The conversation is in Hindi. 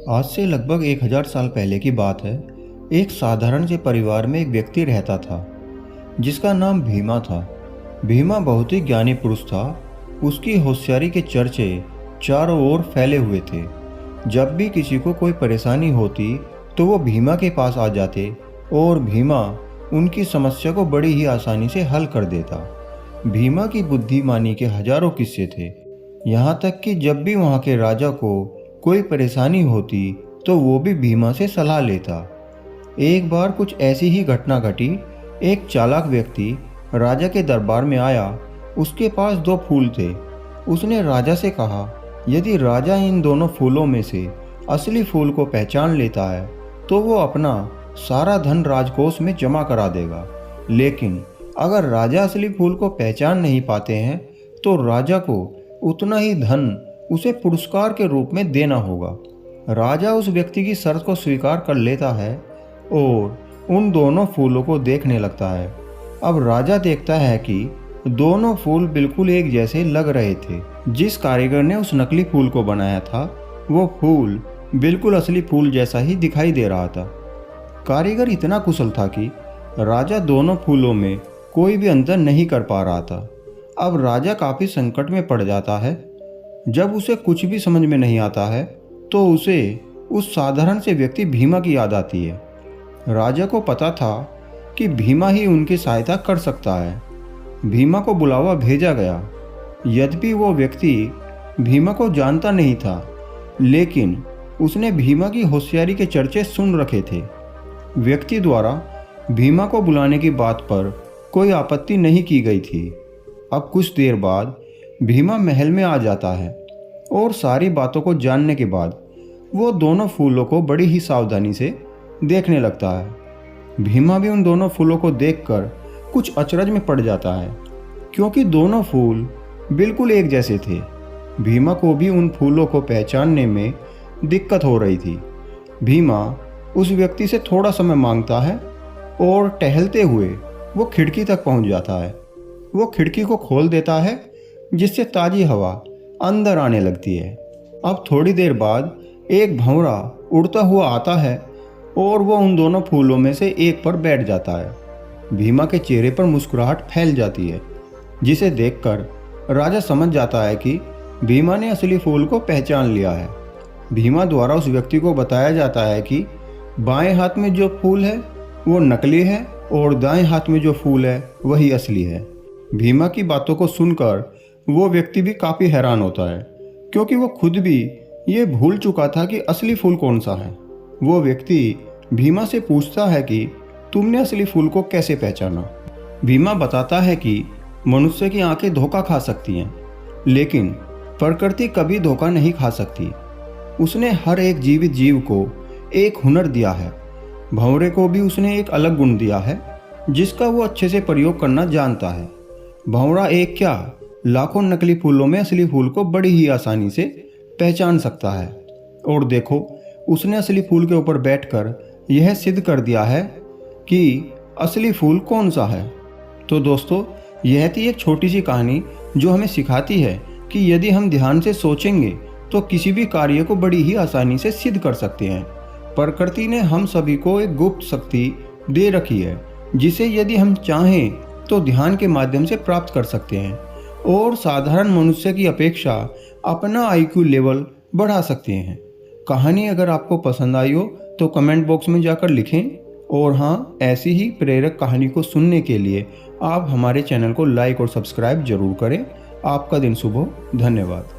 आज से लगभग 1000 साल पहले की बात है। एक साधारण से परिवार में एक व्यक्ति रहता था जिसका नाम भीमा था। भीमा बहुत ही ज्ञानी पुरुष था। उसकी होशियारी के चर्चे चारों ओर फैले हुए थे। जब भी किसी को कोई परेशानी होती तो वो भीमा के पास आ जाते और भीमा उनकी समस्या को बड़ी ही आसानी से हल कर देता। भीमा की बुद्धिमानी के हजारों किस्से थे। यहाँ तक कि जब भी वहाँ के राजा को कोई परेशानी होती तो वो भी भीमा से सलाह लेता। एक बार कुछ ऐसी ही घटना घटी। एक चालाक व्यक्ति राजा के दरबार में आया। उसके पास 2 फूल थे। उसने राजा से कहा, यदि राजा इन दोनों फूलों में से असली फूल को पहचान लेता है तो वो अपना सारा धन राजकोष में जमा करा देगा। लेकिन अगर राजा असली फूल को पहचान नहीं पाते हैं तो राजा को उतना ही धन उसे पुरस्कार के रूप में देना होगा। राजा उस व्यक्ति की शर्त को स्वीकार कर लेता है और उन दोनों फूलों को देखने लगता है। अब राजा देखता है कि दोनों फूल बिल्कुल एक जैसे लग रहे थे। जिस कारीगर ने उस नकली फूल को बनाया था वो फूल बिल्कुल असली फूल जैसा ही दिखाई दे रहा था। कारीगर इतना कुशल था कि राजा दोनों फूलों में कोई भी अंतर नहीं कर पा रहा था। अब राजा काफ़ी संकट में पड़ जाता है। जब उसे कुछ भी समझ में नहीं आता है तो उसे उस साधारण से व्यक्ति भीमा की याद आती है। राजा को पता था कि भीमा ही उनकी सहायता कर सकता है। भीमा को बुलावा भेजा गया। यद्यपि वो व्यक्ति भीमा को जानता नहीं था, लेकिन उसने भीमा की होशियारी के चर्चे सुन रखे थे। व्यक्ति द्वारा भीमा को बुलाने की बात पर कोई आपत्ति नहीं की गई थी। अब कुछ देर बाद भीमा महल में आ जाता है और सारी बातों को जानने के बाद वो दोनों फूलों को बड़ी ही सावधानी से देखने लगता है। भीमा भी उन दोनों फूलों को देखकर कुछ अचरज में पड़ जाता है, क्योंकि दोनों फूल बिल्कुल एक जैसे थे। भीमा को भी उन फूलों को पहचानने में दिक्कत हो रही थी। भीमा उस व्यक्ति से थोड़ा समय मांगता है और टहलते हुए वो खिड़की तक पहुंच जाता है। वो खिड़की को खोल देता है जिससे ताज़ी हवा अंदर आने लगती है। अब थोड़ी देर बाद एक भंवरा उड़ता हुआ आता है और वो उन दोनों फूलों में से एक पर बैठ जाता है। भीमा के चेहरे पर मुस्कुराहट फैल जाती है, जिसे देखकर राजा समझ जाता है कि भीमा ने असली फूल को पहचान लिया है। भीमा द्वारा उस व्यक्ति को बताया जाता है कि बाएं हाथ में जो फूल है वो नकली है और दाएं हाथ में जो फूल है वही असली है। भीमा की बातों को सुनकर वो व्यक्ति भी काफ़ी हैरान होता है, क्योंकि वो खुद भी ये भूल चुका था कि असली फूल कौन सा है। वो व्यक्ति भीमा से पूछता है कि तुमने असली फूल को कैसे पहचाना। भीमा बताता है कि मनुष्य की आंखें धोखा खा सकती हैं, लेकिन प्रकृति कभी धोखा नहीं खा सकती। उसने हर एक जीवित जीव को एक हुनर दिया है। भंवरे को भी उसने एक अलग गुण दिया है जिसका वो अच्छे से प्रयोग करना जानता है। भंवरा एक क्या, लाखों नकली फूलों में असली फूल को बड़ी ही आसानी से पहचान सकता है। और देखो, उसने असली फूल के ऊपर बैठकर यह सिद्ध कर दिया है कि असली फूल कौन सा है। तो दोस्तों, यह थी एक छोटी सी कहानी जो हमें सिखाती है कि यदि हम ध्यान से सोचेंगे तो किसी भी कार्य को बड़ी ही आसानी से सिद्ध कर सकते हैं। प्रकृति ने हम सभी को एक गुप्त शक्ति दे रखी है, जिसे यदि हम चाहें तो ध्यान के माध्यम से प्राप्त कर सकते हैं और साधारण मनुष्य की अपेक्षा अपना IQ लेवल बढ़ा सकते हैं। कहानी अगर आपको पसंद आई हो तो कमेंट बॉक्स में जाकर लिखें। और हाँ, ऐसी ही प्रेरक कहानी को सुनने के लिए आप हमारे चैनल को लाइक और सब्सक्राइब जरूर करें। आपका दिन शुभ हो। धन्यवाद।